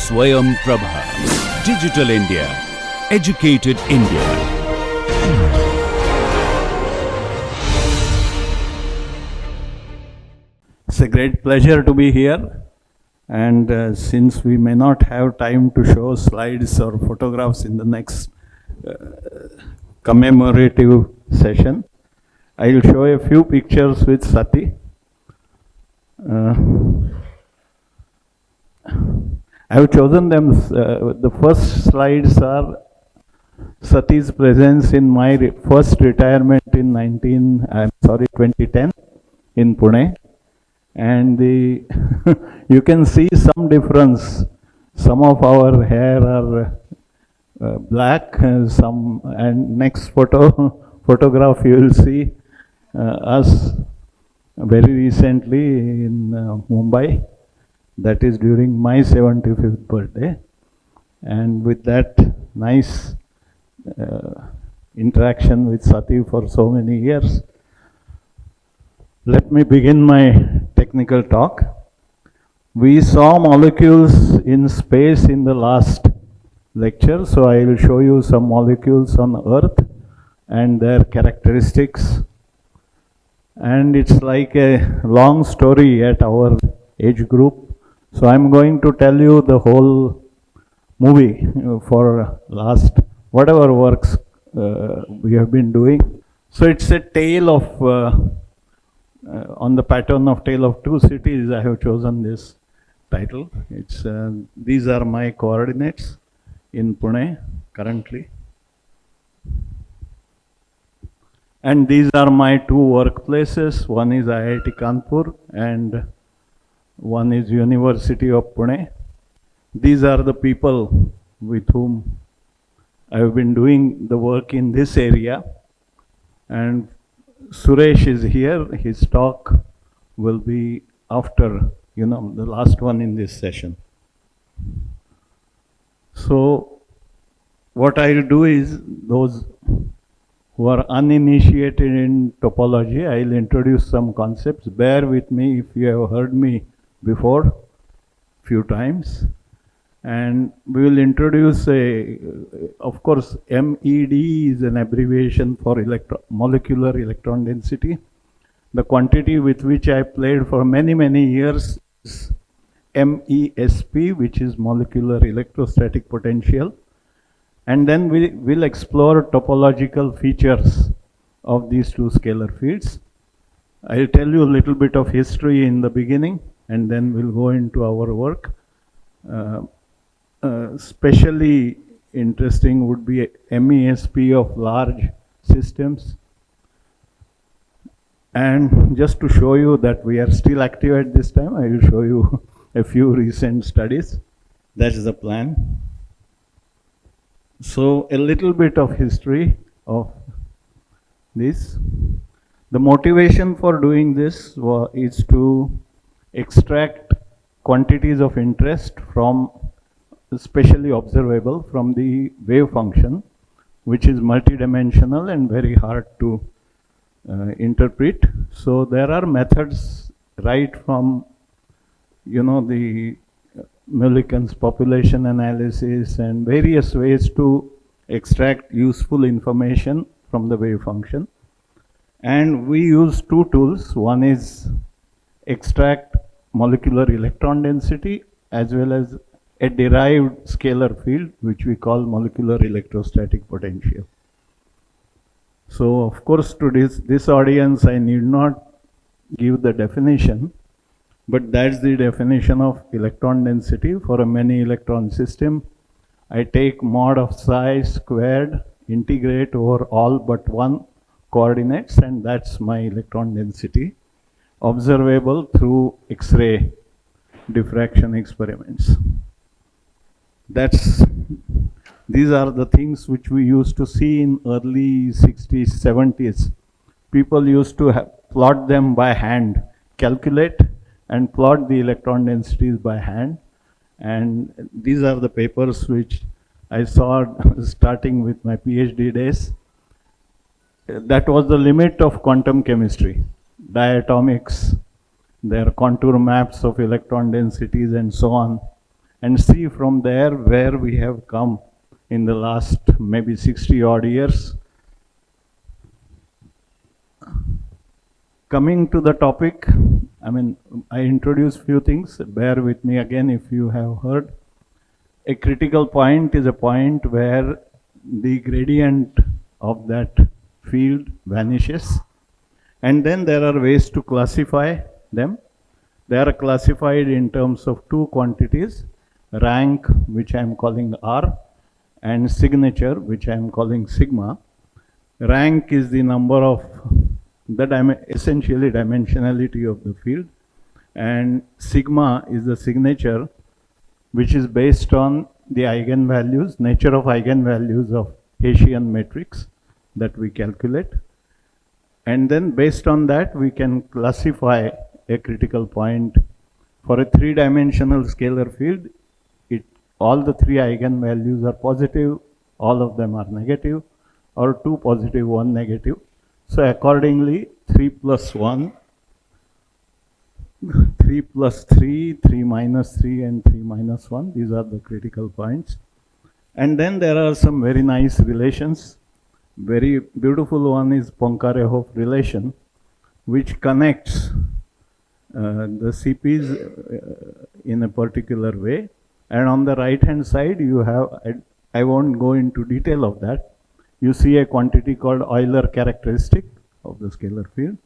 Swayam Prabha. Digital India. Educated India. It's a great pleasure to be here, and since we may not have time to show slides or photographs in the next commemorative session, I will show a few pictures with Sati. I have chosen them. The first slides are Sati's presence in my first retirement in 2010 in Pune. And you can see some difference. Some of our hair are black, and next photograph you will see us very recently in Mumbai. That is during my 75th birthday. And with that nice interaction with Sati for so many years, let me begin my technical talk. We saw molecules in space in the last lecture, so I will show you some molecules on Earth and their characteristics. And it's like a long story at our age group. So I'm going to tell you the whole movie for last whatever works we have been doing. So it's a tale of on the pattern of Tale of Two Cities. I have chosen this title. It's these are my coordinates in Pune currently, and these are my two workplaces. One is IIT Kanpur and one is University of Pune. These are the people with whom I have been doing the work in this area, and Suresh is here. His talk will be after, the last one in this session. So what I will do is, those who are uninitiated in topology, I will introduce some concepts. Bear with me if you have heard me before few times. And we will introduce of course, MED is an abbreviation for molecular electron density. The quantity with which I played for many, many years is MESP, which is molecular electrostatic potential. And then we will explore topological features of these two scalar fields. I will tell you a little bit of history in the beginning, and then we'll go into our work. Especially interesting would be MESP of large systems. And just to show you that we are still active at this time, I will show you a few recent studies. That is the plan. So a little bit of history of this. The motivation for doing this is to extract quantities of interest from, especially observable, from the wave function, which is multidimensional and very hard to interpret. So there are methods right from, the Mulliken's population analysis and various ways to extract useful information from the wave function. And we use two tools. One is extract molecular electron density as well as a derived scalar field, which we call molecular electrostatic potential. So of course to this audience I need not give the definition, but that's the definition of electron density for a many electron system. I take mod of psi squared, integrate over all but one coordinates, and that's my electron density, observable through X-ray diffraction experiments. These are the things which we used to see in early 60s, 70s. People used to plot them by hand, calculate and plot the electron densities by hand. And these are the papers which I saw starting with my PhD days. That was the limit of quantum chemistry. Diatomics, their contour maps of electron densities and so on. and see from there where we have come in the last maybe 60 odd years. Coming to the topic, I introduced few things, bear with me again if you have heard. A critical point is a point where the gradient of that field vanishes, and then there are ways to classify them. They are classified in terms of two quantities, rank, which I am calling R, and signature, which I am calling sigma. Rank is the number of essentially dimensionality of the field, and sigma is the signature, which is based on the eigenvalues, nature of eigenvalues of Hessian matrix that we calculate. And then based on that, we can classify a critical point. For a three-dimensional scalar field, all the three eigenvalues are positive, all of them are negative, or 2 positive, 1 negative. So accordingly, 3 plus 1, 3 plus 3, 3 minus 3, and 3 minus 1. These are the critical points. And then there are some very nice relations. Very beautiful one is Poincaré-Hopf relation, which connects the CPs in a particular way. And on the right hand side, you have, I won't go into detail of that. You see a quantity called Euler characteristic of the scalar field,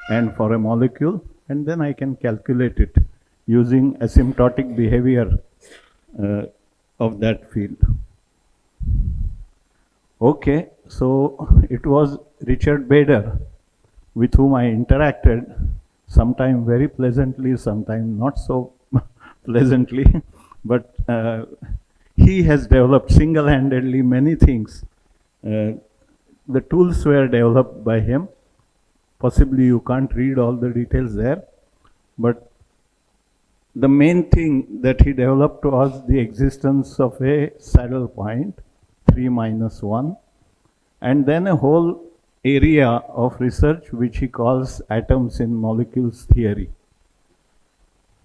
and for a molecule, and then I can calculate it using asymptotic behavior of that field. Okay, so it was Richard Bader with whom I interacted, sometime very pleasantly, sometime not so pleasantly, but he has developed single-handedly many things. The tools were developed by him. Possibly you can't read all the details there, but the main thing that he developed was the existence of a saddle point, 3 minus 1, and then a whole area of research which he calls atoms in molecules theory,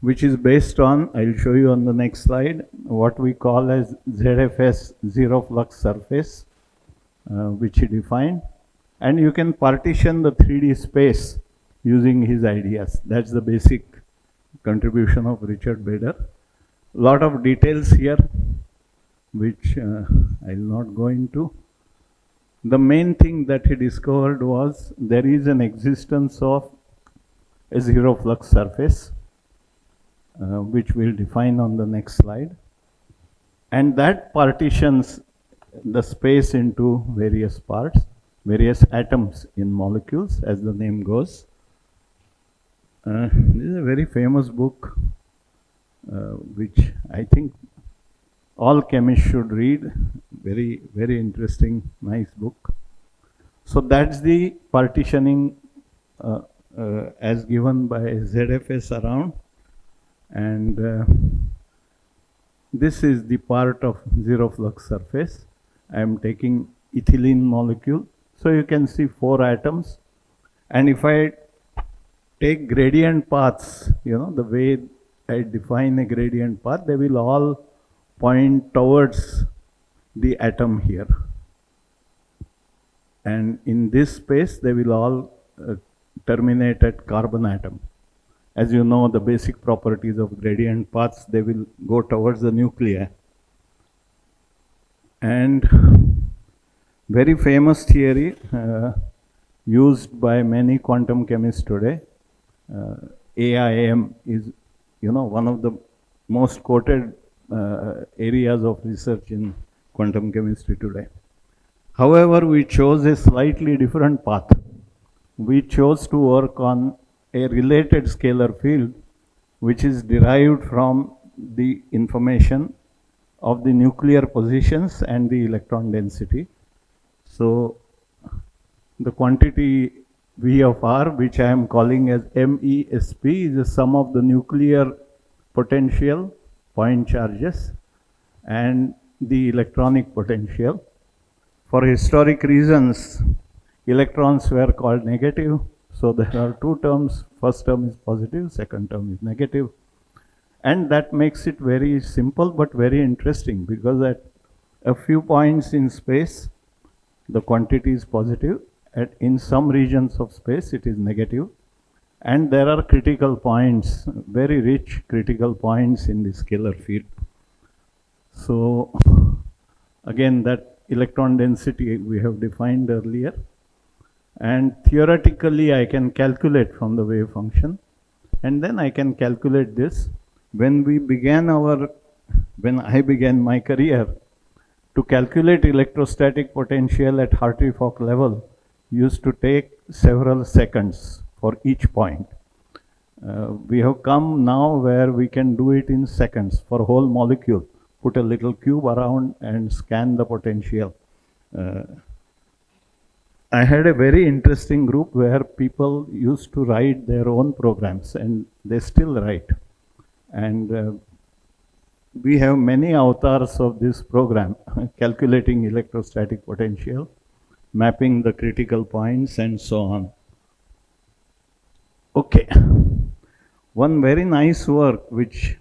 which is based on, I'll show you on the next slide, what we call as ZFS, zero flux surface, which he defined. And you can partition the 3D space using his ideas. That's the basic contribution of Richard Bader. Lot of details here, which I'll not go into. The main thing that he discovered was there is an existence of a zero flux surface, which we'll define on the next slide. And that partitions the space into various parts, various atoms in molecules, as the name goes. This is a very famous book, which I think all chemists should read. Very, very interesting, nice book. So that's the partitioning as given by ZFS around. And this is the part of zero flux surface. I am taking ethylene molecule. So you can see 4 atoms. And if I take gradient paths, the way I define a gradient path, they will all point towards the atom here. And in this space, they will all terminate at carbon atom. As you know, the basic properties of gradient paths, they will go towards the nuclei. And very famous theory used by many quantum chemists today. AIM is, one of the most quoted areas of research in quantum chemistry today. However, we chose a slightly different path. We chose to work on a related scalar field, which is derived from the information of the nuclear positions and the electron density. So the quantity V of R, which I am calling as MESP, is the sum of the nuclear potential, point charges, and the electronic potential. For historic reasons, electrons were called negative. So there are 2 terms. First term is positive, second term is negative. And that makes it very simple but very interesting, because at a few points in space, the quantity is positive. In some regions of space, it is negative. And there are critical points, very rich critical points in the scalar field. So again, that electron density we have defined earlier. And theoretically, I can calculate from the wave function. And then I can calculate this. When I began my career, to calculate electrostatic potential at Hartree-Fock level used to take several seconds for each point. We have come now where we can do it in seconds for a whole molecule. Put a little cube around and scan the potential. I had a very interesting group where people used to write their own programs, and they still write. And we have many avatars of this program, calculating electrostatic potential, mapping the critical points, and so on. Okay. One very nice work which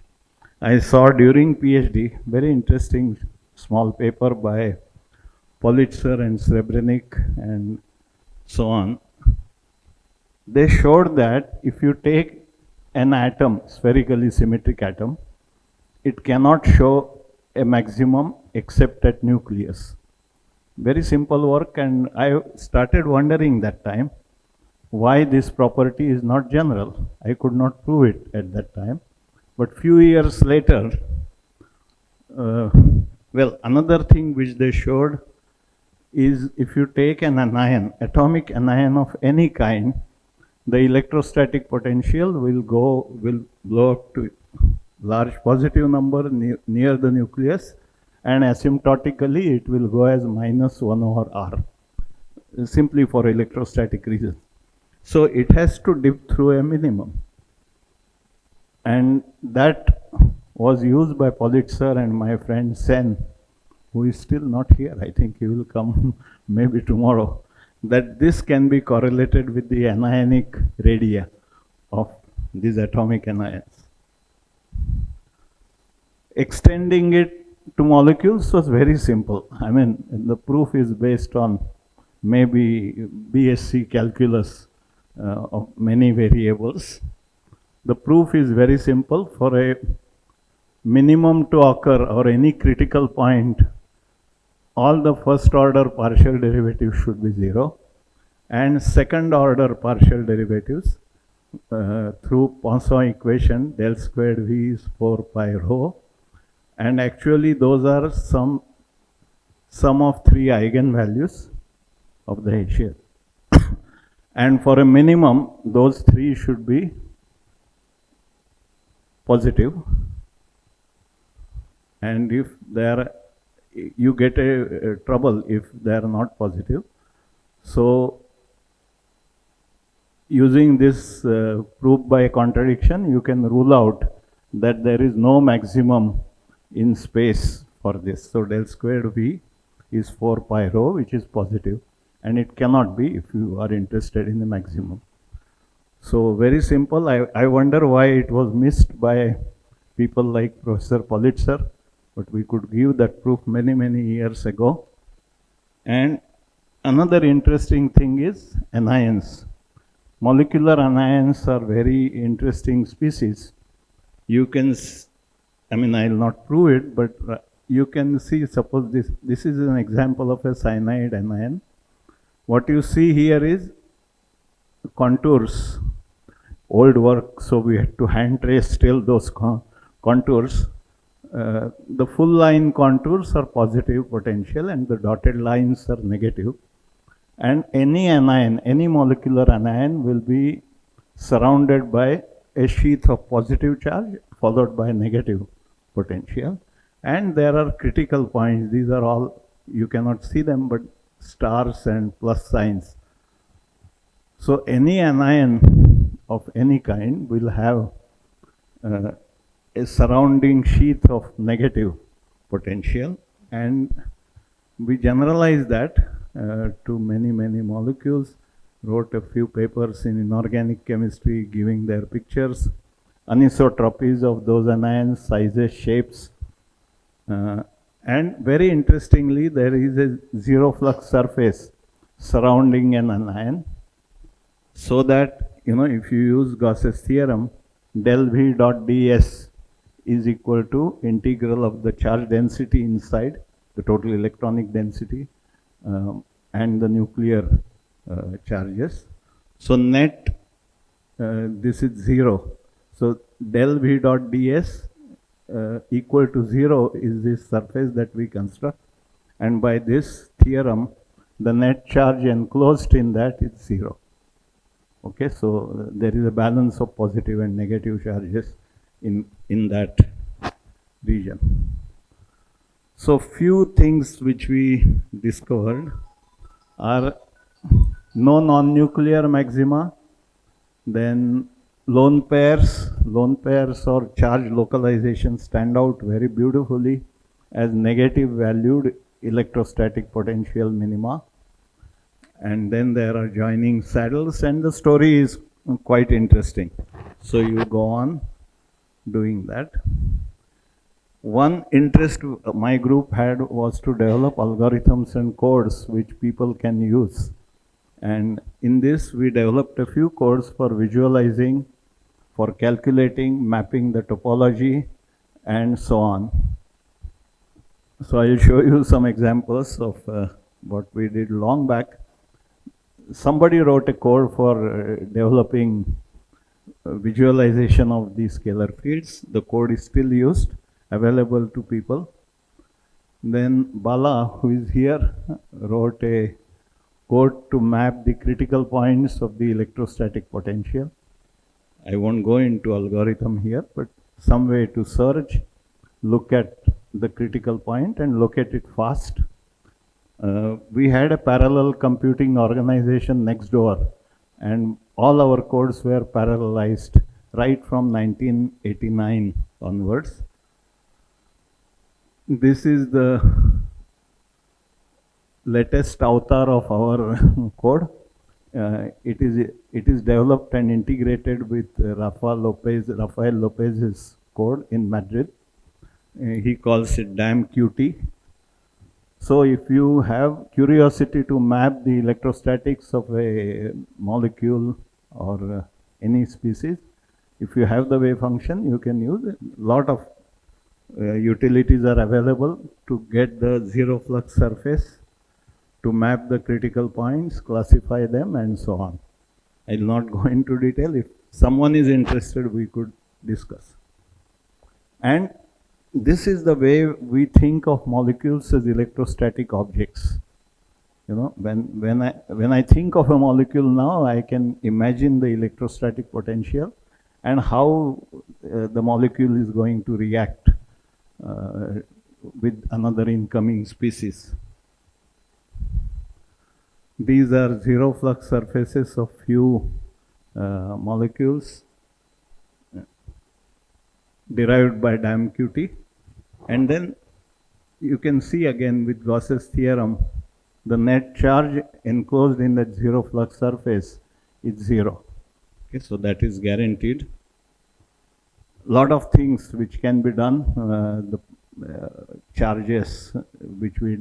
I saw during PhD, very interesting small paper by Politzer and Srebrenik and so on. They showed that if you take an atom, spherically symmetric atom, it cannot show a maximum except at nucleus. Very simple work, and I started wondering that time why this property is not general. I could not prove it at that time. But few years later, well, another thing which they showed is if you take an anion, atomic anion of any kind, the electrostatic potential will blow up to large positive number near the nucleus, and asymptotically it will go as -1/r, simply for electrostatic reasons. So it has to dip through a minimum. And that was used by Politzer and my friend Sen, who is still not here. I think he will come maybe tomorrow. That this can be correlated with the anionic radii of these atomic anions. Extending it to molecules was very simple. I mean, the proof is based on maybe BSc calculus of many variables. The proof is very simple. For a minimum to occur or any critical point, all the first order partial derivatives should be 0, and second order partial derivatives through Poisson equation, del squared V is 4 pi rho, and actually those are sum of 3 eigenvalues of the Hessian. And for a minimum, those 3 should be positive, and if they are, you get a trouble if they are not positive. So using this proof by contradiction, you can rule out that there is no maximum in space for this. So del squared V is 4 pi rho, which is positive, and it cannot be if you are interested in the maximum. So very simple. I wonder why it was missed by people like Professor Politzer, but we could give that proof many, many years ago. And another interesting thing is anions. Molecular anions are very interesting species. You can, I mean, I will not prove it, but you can see, suppose this is an example of a cyanide anion. What you see here is contours, old work, so we had to hand trace still those contours. The full line contours are positive potential and the dotted lines are negative. And any anion, any molecular anion will be surrounded by a sheath of positive charge followed by negative potential. And there are critical points. These are all, you cannot see them, but stars and plus signs. So any anion of any kind will have a surrounding sheath of negative potential, and we generalize that to many, many molecules, wrote a few papers in inorganic chemistry giving their pictures, anisotropies of those anions, sizes, shapes. And very interestingly, there is a zero flux surface surrounding an anion, so that, if you use Gauss's theorem, del V dot ds is equal to integral of the charge density inside, the total electronic density, and the nuclear charges. So net, this is 0. So del V dot ds equal to 0 is this surface that we construct. And by this theorem, the net charge enclosed in that is 0. Okay, so there is a balance of positive and negative charges in that region. So few things which we discovered are no non-nuclear maxima, then lone pairs or charge localization stand out very beautifully as negative valued electrostatic potential minima. And then there are joining saddles, and the story is quite interesting. So you go on doing that. One interest my group had was to develop algorithms and codes which people can use. And in this, we developed a few codes for visualizing, for calculating, mapping the topology, and so on. So I'll show you some examples of what we did long back. Somebody wrote a code for developing visualization of these scalar fields. The code is still used, available to people. Then Bala, who is here, wrote a code to map the critical points of the electrostatic potential. I won't go into algorithm here, but some way to search, look at the critical point and locate it fast. We had a parallel computing organization next door, and all our codes were parallelized right from 1989 onwards. This is the latest avatar of our code. It is developed and integrated with Rafael Lopez's code in Madrid. He calls it damn QT. So if you have curiosity to map the electrostatics of a molecule or any species, if you have the wave function, you can use it. A lot of utilities are available to get the zero flux surface, to map the critical points, classify them, and so on. I will not go into detail. If someone is interested, we could discuss. And this is the way we think of molecules as electrostatic objects. When I think of a molecule now, I can imagine the electrostatic potential and how the molecule is going to react with another incoming species. These are zero flux surfaces of few molecules derived by damn QT. And then you can see again with Gauss's theorem, the net charge enclosed in that zero flux surface is 0. Okay, so that is guaranteed. Lot of things which can be done, the charges which we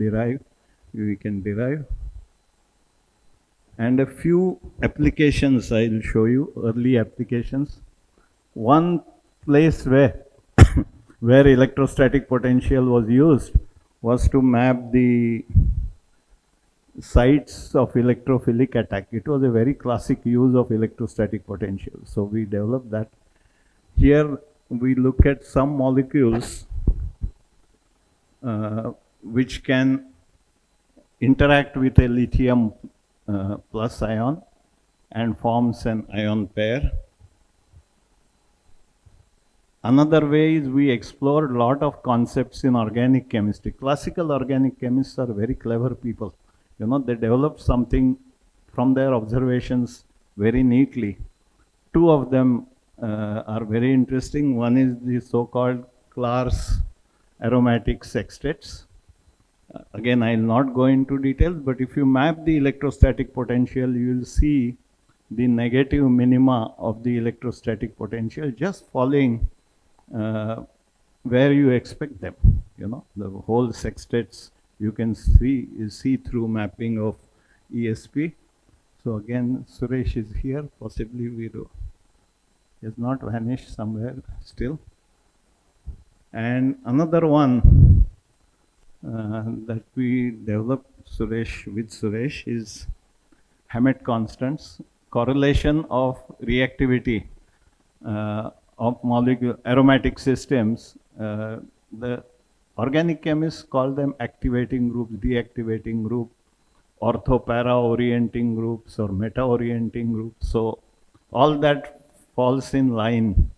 can derive. And a few applications I will show you, early applications. One place where electrostatic potential was used was to map the sites of electrophilic attack. It was a very classic use of electrostatic potential. So we developed that. Here we look at some molecules which can interact with a lithium plus ion and forms an ion pair. Another way is we explored a lot of concepts in organic chemistry. Classical organic chemists are very clever people. They develop something from their observations very neatly. Two of them are very interesting. One is the so-called Clark's aromatic sextets. Again, I will not go into details, but if you map the electrostatic potential, you will see the negative minima of the electrostatic potential just falling where you expect them. You know, the whole sextets you can see through mapping of ESP. So again, Suresh is here. Possibly he has not vanished somewhere still. And another one that we developed with Suresh is Hammett constants, correlation of reactivity of molecule aromatic systems. The organic chemists call them activating groups, deactivating group, ortho-para orienting groups, or meta-orienting groups. So all that falls in line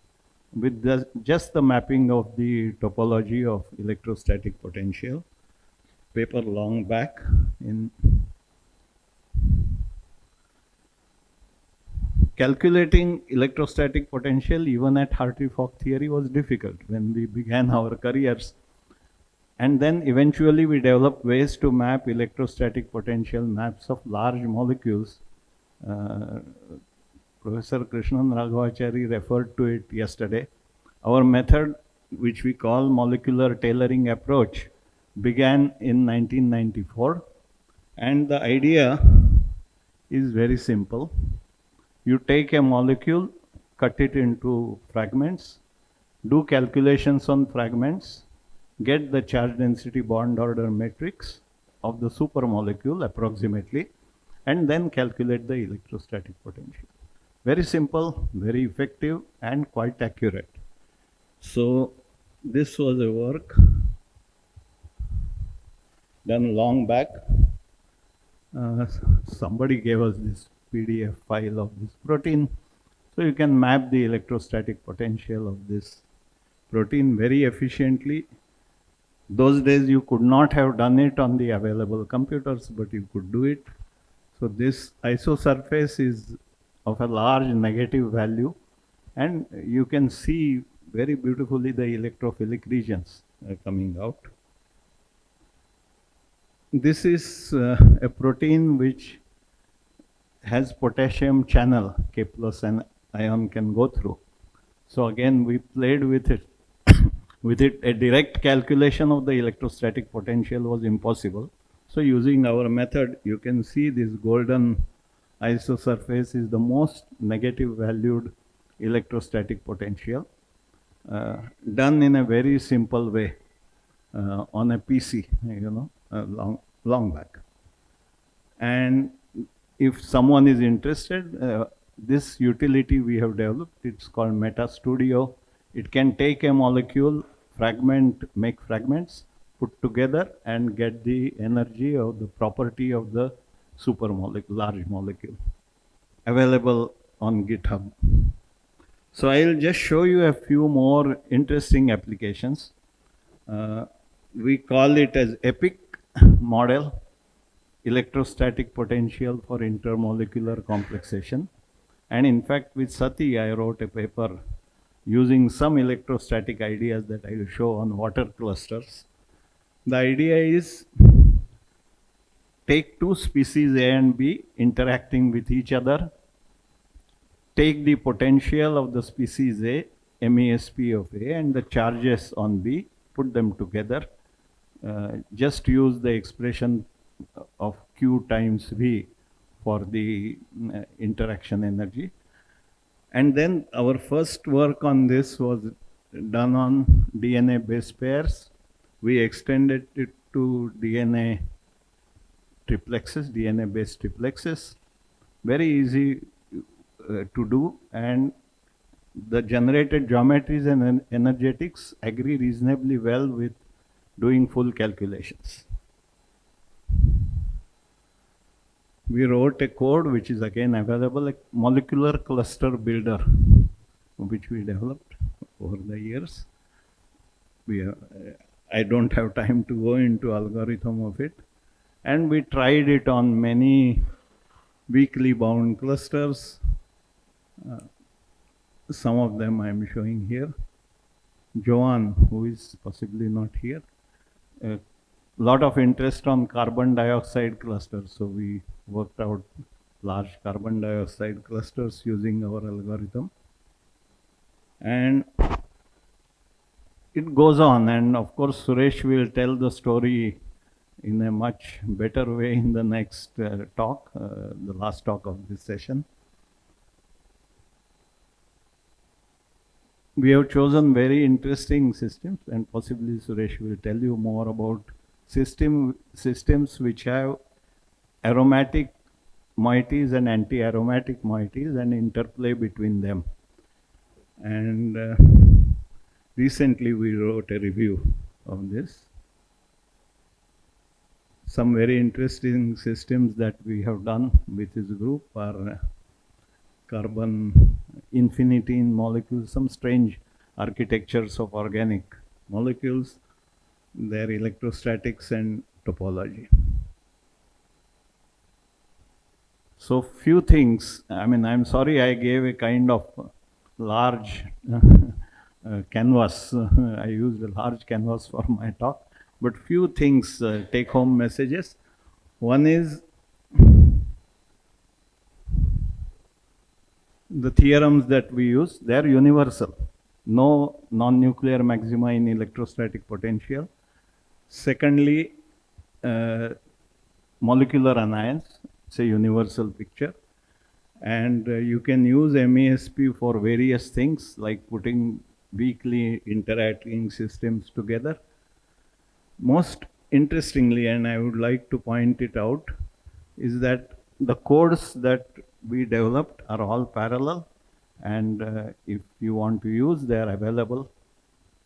with just the mapping of the topology of electrostatic potential. Paper long back in calculating electrostatic potential even at Hartree-Fock theory was difficult when we began our careers. And then eventually we developed ways to map electrostatic potential maps of large molecules. Professor Krishnan Raghavachari referred to it yesterday. Our method, which we call molecular tailoring approach, began in 1994. And the idea is very simple. You take a molecule, cut it into fragments, do calculations on fragments, get the charge density bond order matrix of the supermolecule approximately, and then calculate the electrostatic potential. Very simple, very effective, and quite accurate. So this was a work done long back. Somebody gave us this PDF file of this protein. So you can map the electrostatic potential of this protein very efficiently. Those days you could not have done it on the available computers, but you could do it. So this isosurface is of a large negative value, and you can see very beautifully the electrophilic regions coming out. This is a protein which has potassium channel, K plus an ion can go through. So again, we played with it. With it, a direct calculation of the electrostatic potential was impossible. So using our method, you can see this golden isosurface is the most negative valued electrostatic potential, done in a very simple way on a PC, long back. And if someone is interested, this utility we have developed, it's called Meta Studio. It can take a molecule, make fragments, put together, and get the energy of the property of the supermolecule, large molecule, available on GitHub. So I'll just show you a few more interesting applications. We call it as EPIC model, electrostatic potential for intermolecular complexation. And in fact, with Sati, I wrote a paper using some electrostatic ideas that I will show on water clusters. The idea is take two species A and B interacting with each other, take the potential of the species A, MESP of A, and the charges on B, put them together. Just use the expression of Q times V for the interaction energy. And then our first work on this was done on DNA base pairs. We extended it to DNA triplexes, DNA based triplexes. Very easy to do, and the generated geometries and energetics agree reasonably well with doing full calculations. We wrote a code which is again available, a molecular cluster builder, which we developed over the years. I don't have time to go into algorithm of it. And we tried it on many weakly bound clusters. Some of them I am showing here. Joan, who is possibly not here, lot of interest on carbon dioxide clusters, so we worked out large carbon dioxide clusters using our algorithm. And it goes on, and of course Suresh will tell the story in a much better way in the next talk, the last talk of this session. We have chosen very interesting systems, and possibly Suresh will tell you more about systems which have aromatic moieties and anti-aromatic moieties and interplay between them. And recently we wrote a review of this. Some very interesting systems that we have done with this group are carbon infinity in molecules, some strange architectures of organic molecules, their electrostatics and topology. So few things, I mean, I'm sorry I gave a kind of large canvas. I used a large canvas for my talk, but few things, take home messages. One is the theorems that we use, they are universal. No non-nuclear maxima in electrostatic potential. Secondly, molecular anions, it's a universal picture. And you can use MESP for various things like putting weakly interacting systems together. Most interestingly, and I would like to point it out, is that the codes that we developed are all parallel, and if you want to use, they are available,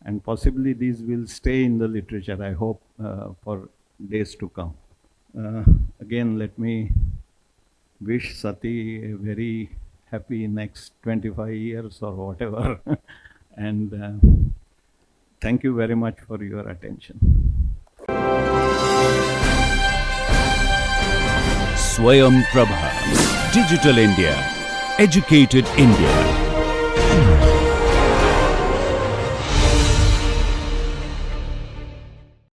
and possibly these will stay in the literature, I hope, for days to come. Again, let me wish Sati a very happy next 25 years or whatever, and thank you very much for your attention. Swayam Prabha, Digital India, Educated India.